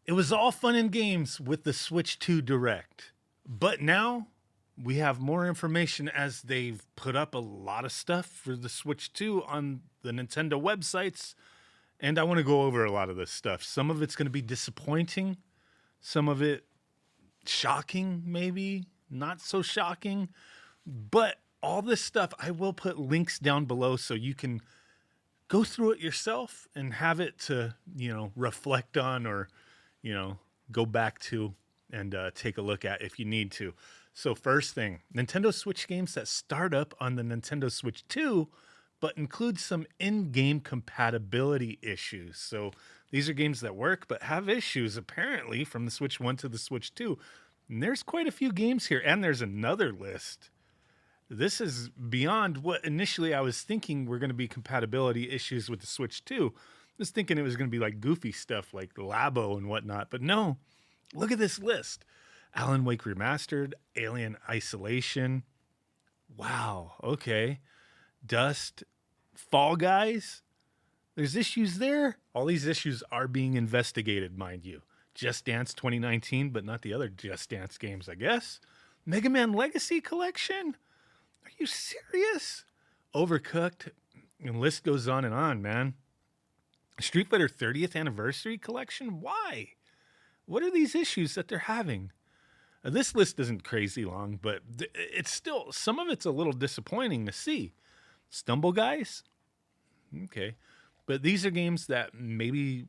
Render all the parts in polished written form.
It was all fun and games with the Switch 2 Direct. But now we have more information as they've put up a lot of stuff for the Switch 2 on the Nintendo websites. And I want to go over a lot of this stuff. Some of it's going to be disappointing, some of it shocking, maybe not so shocking. But all this stuff, I will put links down below so you can go through it yourself and have it to, reflect on or, go back to and take a look at if you need to. So, first thing, Nintendo Switch games that start up on the Nintendo Switch 2, but include some in game compatibility issues. So, these are games that work but have issues apparently from the Switch 1 to the Switch 2. And there's quite a few games here, and there's another list. This is beyond what initially I was thinking were going to be compatibility issues with the Switch 2. I was thinking it was going to be like goofy stuff like Labo and whatnot, but no. Look at this list. Alan Wake Remastered, Alien Isolation. Wow, okay. Dust, Fall Guys. There's issues there. All these issues are being investigated, mind you. Just Dance 2019, but not the other Just Dance games, I guess. Mega Man Legacy Collection. Are you serious? Overcooked. And list goes on, man. Street Fighter 30th Anniversary Collection? Why? What are these issues that they're having? This list isn't crazy long, but it's still, some of it's a little disappointing to see. Stumble Guys? Okay. But these are games that maybe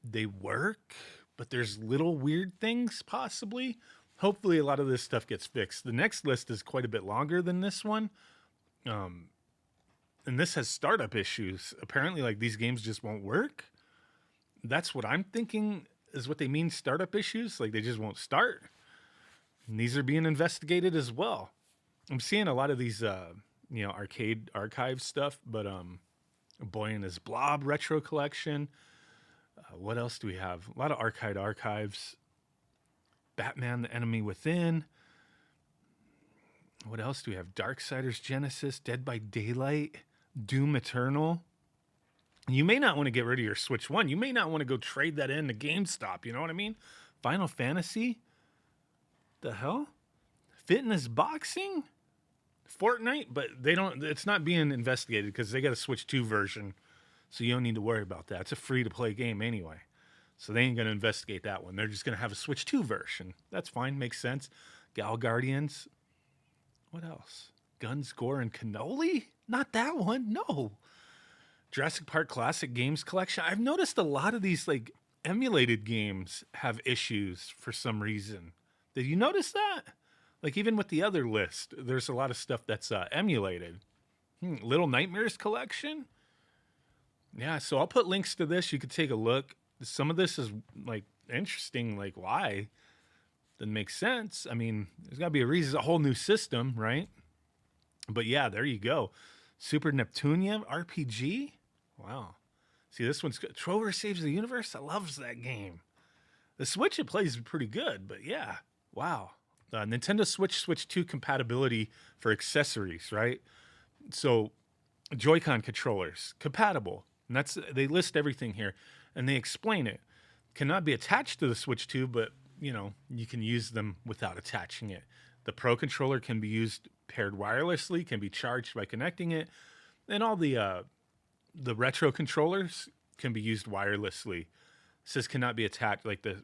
they work, but there's little weird things possibly. Hopefully a lot of this stuff gets fixed. The next list is quite a bit longer than this one. And this has startup issues. Apparently, like, these games just won't work. That's what I'm thinking is what they mean, startup issues. Like, they just won't start. And these are being investigated as well. I'm seeing a lot of these, arcade archive stuff, but Boy and His Blob Retro Collection. What else do we have? A lot of arcade archives. Batman, The Enemy Within. What else do we have? Darksiders Genesis, Dead by Daylight, Doom Eternal. You may not want to get rid of your Switch 1. You may not want to go trade that in to GameStop. You know what I mean? Final Fantasy? The hell? Fitness Boxing? Fortnite? But it's not being investigated because they got a Switch 2 version. So you don't need to worry about that. It's a free-to-play game anyway. So they ain't going to investigate that one. They're just going to have a Switch 2 version. That's fine. Makes sense. Gal Guardians. What else? Guns, Gore, and Cannoli? Not that one. No. Jurassic Park Classic Games Collection. I've noticed a lot of these like emulated games have issues for some reason. Did you notice that? Like even with the other list, there's a lot of stuff that's emulated. Little Nightmares Collection. Yeah, so I'll put links to this. You could take a look. Some of this is like interesting. Like why? Doesn't make sense. I mean, there's got to be a reason. It's a whole new system, right? But yeah, there you go. Super Neptunia RPG. Wow. See, this one's good. Trover Saves the Universe. I loves that game. The Switch, it plays pretty good, but yeah. Wow. Nintendo Switch 2 compatibility for accessories, right? So Joy-Con controllers, compatible. And they list everything here, and they explain it. Cannot be attached to the Switch 2, but, you can use them without attaching it. The Pro Controller can be used paired wirelessly, can be charged by connecting it, and all the retro controllers can be used wirelessly. It says cannot be attached, like the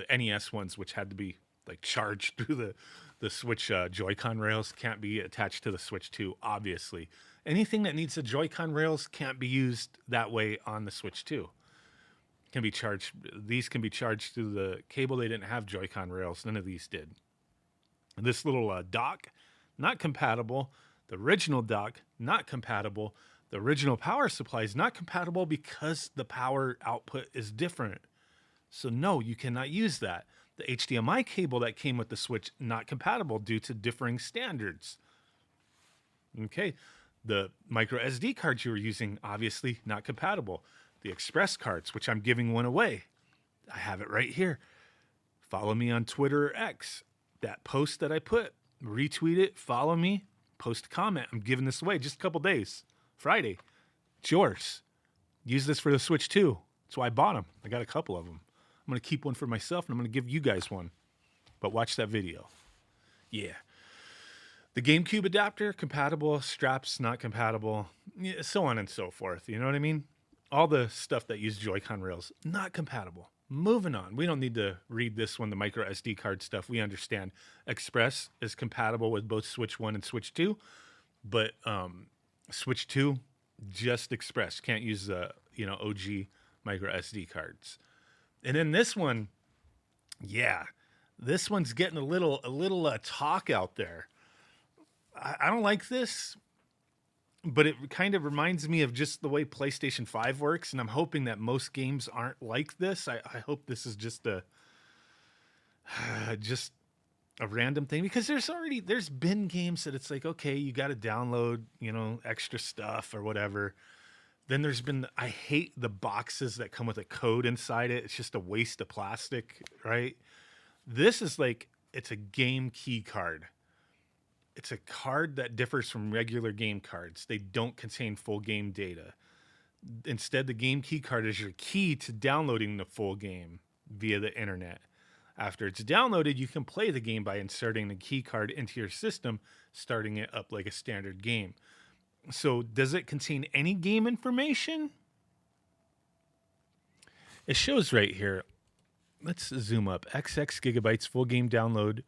NES ones, which had to be like charged through the Switch Joy-Con rails, can't be attached to the Switch 2, obviously. Anything that needs the Joy-Con rails can't be used that way on the Switch 2. Can be charged. These can be charged through the cable. They didn't have Joy-Con rails. None of these did. This little dock, not compatible. The original dock, not compatible. The original power supply is not compatible because the power output is different. So no, you cannot use that. The HDMI cable that came with the Switch, not compatible due to differing standards. Okay, the micro SD cards you were using, obviously not compatible. The express cards, which I'm giving one away. I have it right here. Follow me on Twitter or X. That post that I put, retweet it, follow me, post a comment. I'm giving this away just a couple days. Friday. It's yours. Use this for the Switch 2. That's why I bought them. I got a couple of them. I'm going to keep one for myself, and I'm going to give you guys one. But watch that video. Yeah. The GameCube adapter, compatible. Straps, not compatible. Yeah, so on and so forth. You know what I mean? All the stuff that use Joy-Con rails, not compatible. Moving on. We don't need to read this one, the micro SD card stuff. We understand. Express is compatible with both Switch 1 and Switch 2. But Switch 2, just Express. Can't use the OG micro SD cards. And then this one, yeah, this one's getting a little talk out there. I don't like this, but it kind of reminds me of just the way PlayStation 5 works, and I'm hoping that most games aren't like this. I hope this is just a random thing, because there's been games that it's like, okay, you got to download, extra stuff or whatever. Then there's been, I hate the boxes that come with a code inside it. It's just a waste of plastic, right? This is like, it's a game key card. It's a card that differs from regular game cards. They don't contain full game data. Instead, the game key card is your key to downloading the full game via the internet. After it's downloaded, you can play the game by inserting the key card into your system, starting it up like a standard game. So, does it contain any game information? It shows right here. Let's zoom up. XX gigabytes full game download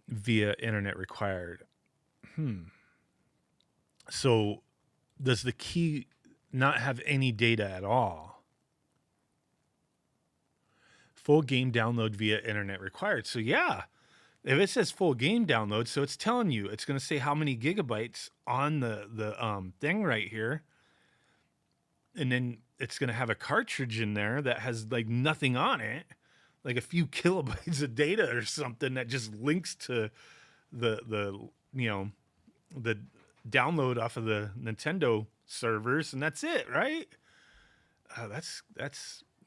via internet required. So, does the key not have any data at all? Full game download via internet required. So, yeah, if it says full game download, so it's telling you, it's going to say how many gigabytes on the thing right here. And then it's going to have a cartridge in there that has like nothing on it, like a few kilobytes of data or something that just links to the download off of the Nintendo servers, and that's it, right? That's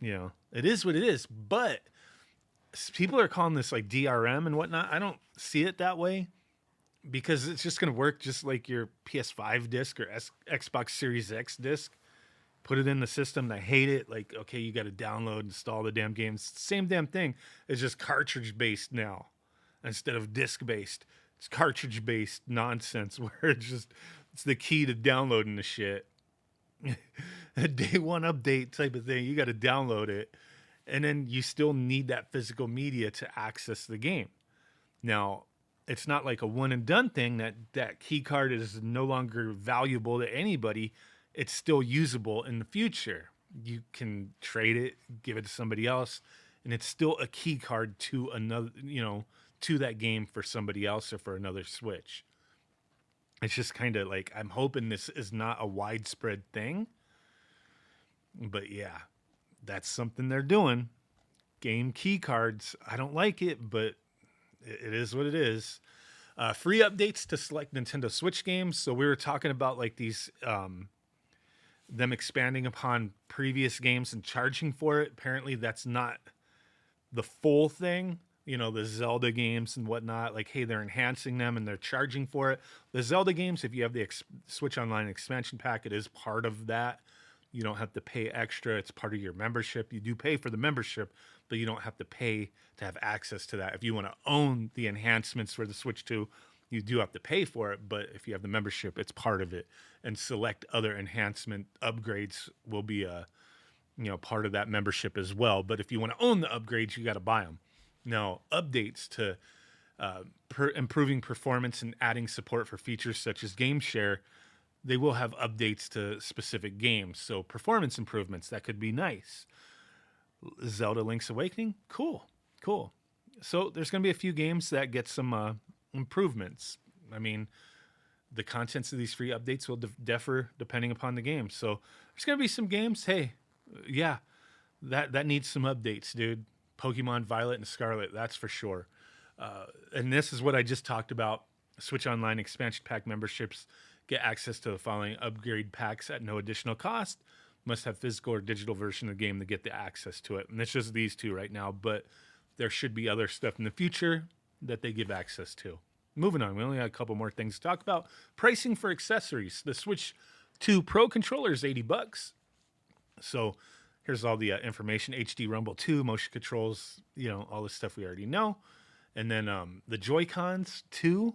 it is what it is. But people are calling this like DRM and whatnot. I don't see it that way, because it's just going to work just like your PS5 disc or Xbox Series X disc. Put it in the system. I hate it. Like, okay, you got to download, install the damn games. Same damn thing. It's just cartridge based now instead of disc based. It's cartridge based nonsense where it's the key to downloading the shit. A day one update type of thing. You got to download it, and then you still need that physical media to access the game. Now, it's not like a one and done thing that key card is no longer valuable to anybody. It's still usable in the future. You can trade it, give it to somebody else, and it's still a key card to another, to that game for somebody else or for another Switch. It's just kind of like, I'm hoping this is not a widespread thing. But yeah, that's something they're doing. Game key cards. I don't like it, but it is what it is. Free updates to select Nintendo Switch games. So we were talking about like these, them expanding upon previous games and charging for it. Apparently that's not the full thing. The Zelda games and whatnot, like, hey, they're enhancing them and they're charging for it. The Zelda games, if you have the Switch Online expansion pack, it is part of that. You don't have to pay extra. It's part of your membership. You do pay for the membership, but you don't have to pay to have access to that. If you want to own the enhancements for the Switch 2, you do have to pay for it. But if you have the membership, it's part of it. And select other enhancement upgrades will be part of that membership as well. But if you want to own the upgrades, you got to buy them. Now, updates to improving performance and adding support for features such as game share, they will have updates to specific games. So performance improvements, that could be nice. Zelda Link's Awakening, cool. So there's going to be a few games that get some improvements. I mean, the contents of these free updates will differ depending upon the game. So there's going to be some games, hey, yeah, that needs some updates, dude. Pokemon Violet and Scarlet, that's for sure. And this is what I just talked about. Switch Online expansion pack memberships get access to the following upgrade packs at no additional cost. Must have physical or digital version of the game to get the access to it. And it's just these two right now, but there should be other stuff in the future that they give access to. Moving on, we only got a couple more things to talk about. Pricing for accessories. The Switch 2 Pro controller is $80. So Here's all the information: HD Rumble 2, motion controls, all this stuff we already know. And then the Joy-Cons 2,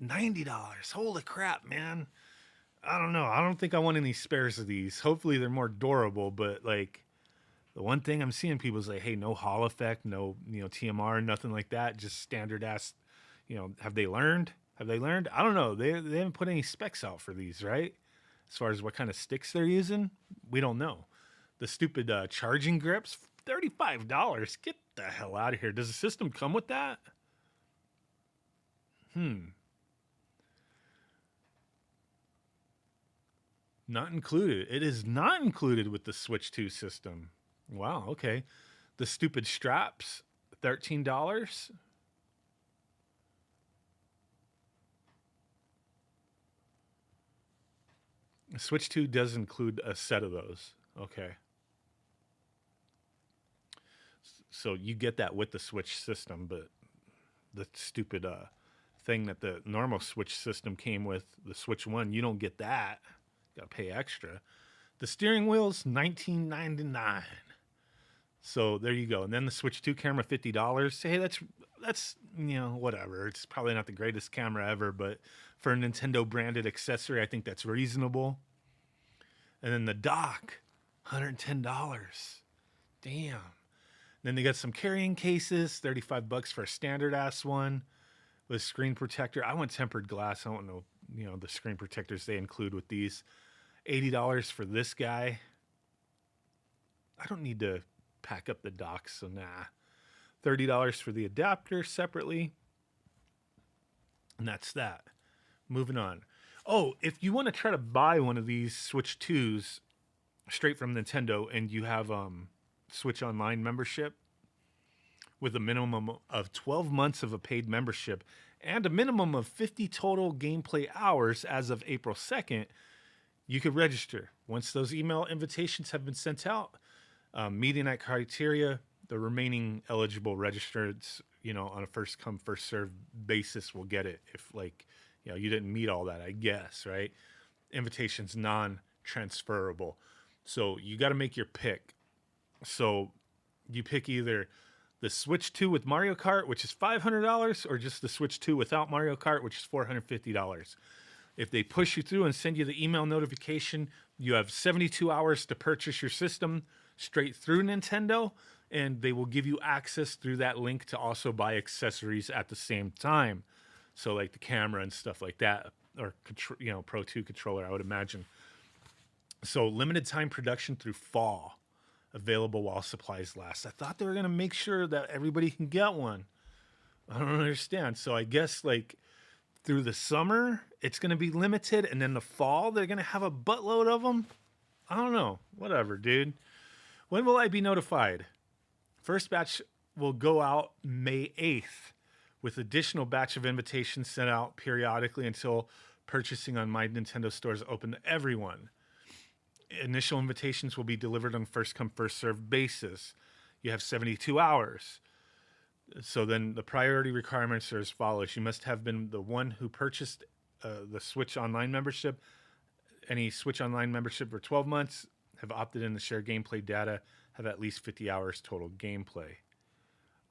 $90. Holy crap, man. I don't know. I don't think I want any spares of these. Hopefully they're more durable, but like the one thing I'm seeing people is like, hey, no Hall effect, no, TMR, nothing like that. Just standard ass, have they learned? Have they learned? I don't know. They haven't put any specs out for these, right? As far as what kind of sticks they're using, we don't know. The stupid charging grips, $35. Get the hell out of here. Does the system come with that? Not included. It is not included with the Switch 2 system. Wow, okay. The stupid straps, $13. Switch 2 does include a set of those. Okay. So you get that with the Switch system, but the stupid thing that the normal Switch system came with, the Switch 1, you don't get that. You gotta pay extra. The steering wheel's $19.99. So there you go. And then the Switch 2 camera, $50. Hey, that's whatever. It's probably not the greatest camera ever, but for a Nintendo branded accessory, I think that's reasonable. And then the dock, $110. Damn. Then they got some carrying cases, $35 for a standard ass one with screen protector. I want tempered glass. I don't know, the screen protectors they include with these. $80 for this guy. I don't need to pack up the dock, so nah. $30 for the adapter separately. And that's that. Moving on. Oh, if you want to try to buy one of these Switch 2s straight from Nintendo and you have Switch Online membership with a minimum of 12 months of a paid membership and a minimum of 50 total gameplay hours as of April 2nd, you could register. Once those email invitations have been sent out, meeting that criteria, the remaining eligible registrants, on a first come, first served basis will get it. If you didn't meet all that, I guess, right? Invitation's non-transferable. So you got to make your pick. So you pick either the Switch 2 with Mario Kart, which is $500, or just the Switch 2 without Mario Kart, which is $450. If they push you through and send you the email notification, you have 72 hours to purchase your system straight through Nintendo, and they will give you access through that link to also buy accessories at the same time. So like the camera and stuff like that, or Pro 2 controller, I would imagine. So limited time production through fall, available while supplies last. I thought they were going to make sure that everybody can get one. I don't understand. So I guess through the summer, it's going to be limited, and then the fall, they're going to have a buttload of them. I don't know. Whatever, dude. When will I be notified? First batch will go out May 8th, with additional batch of invitations sent out periodically until purchasing on My Nintendo stores open to everyone. Initial invitations will be delivered on first come, first served basis. You have 72 hours. So then the priority requirements are as follows. You must have been the one who purchased the Switch Online membership, any Switch Online membership for 12 months, have opted in to share gameplay data, have at least 50 hours total gameplay.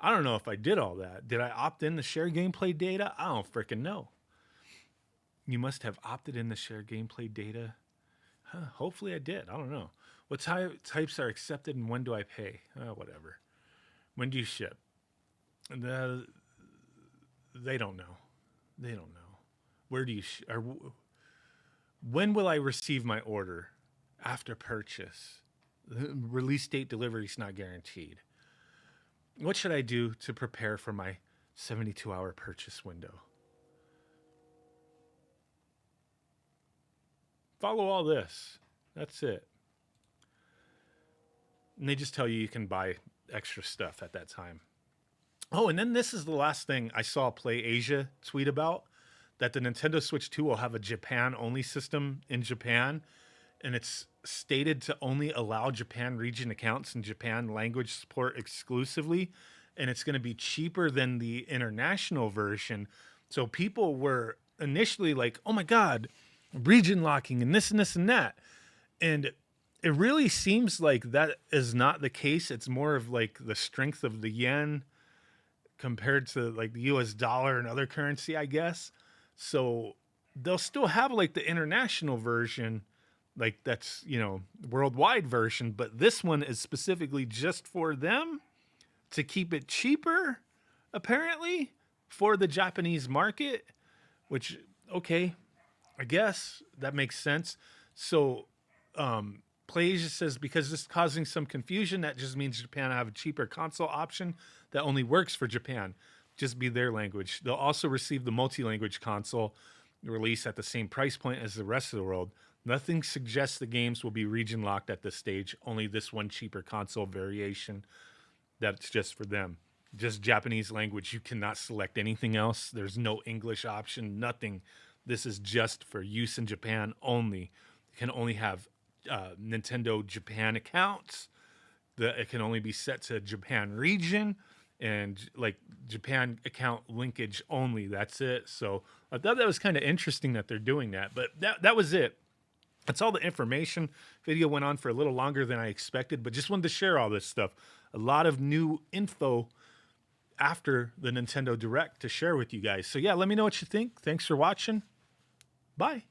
I don't know if I did all that. Did I opt in to share gameplay data? I don't freaking know. You must have opted in to share gameplay data. Hopefully I did. I don't know. What types are accepted and when do I pay? Whatever. When do you ship? They don't know. They don't know. Where do you when will I receive my order? After purchase. The release date delivery is not guaranteed. What should I do to prepare for my 72-hour purchase window? Follow all this. That's it. And they just tell you can buy extra stuff at that time. Oh, and then this is the last thing I saw Play Asia tweet about, that the Nintendo Switch 2 will have a Japan-only system in Japan, and it's stated to only allow Japan region accounts and Japan language support exclusively, and it's going to be cheaper than the international version. So people were initially like, oh my God, region locking and this and this and that. And it really seems like that is not the case. It's more of like the strength of the yen compared to like the US dollar and other currency, I guess. So they'll still have like the international version, like that's, worldwide version, but this one is specifically just for them to keep it cheaper, apparently, for the Japanese market, which, okay, I guess that makes sense. So, Playasia says because this is causing some confusion, that just means Japan will have a cheaper console option that only works for Japan. Just be their language. They'll also receive the multi-language console release at the same price point as the rest of the world. Nothing suggests the games will be region locked at this stage. Only this one cheaper console variation that's just for them. Just Japanese language. You cannot select anything else. There's no English option, nothing. This is just for use in Japan only. You can only have Nintendo Japan accounts. It can only be set to Japan region and like Japan account linkage only. That's it. So I thought that was kind of interesting that they're doing that. But that was it. That's all the information. Video went on for a little longer than I expected, but just wanted to share all this stuff. A lot of new info after the Nintendo Direct to share with you guys. So yeah, let me know what you think. Thanks for watching. Bye.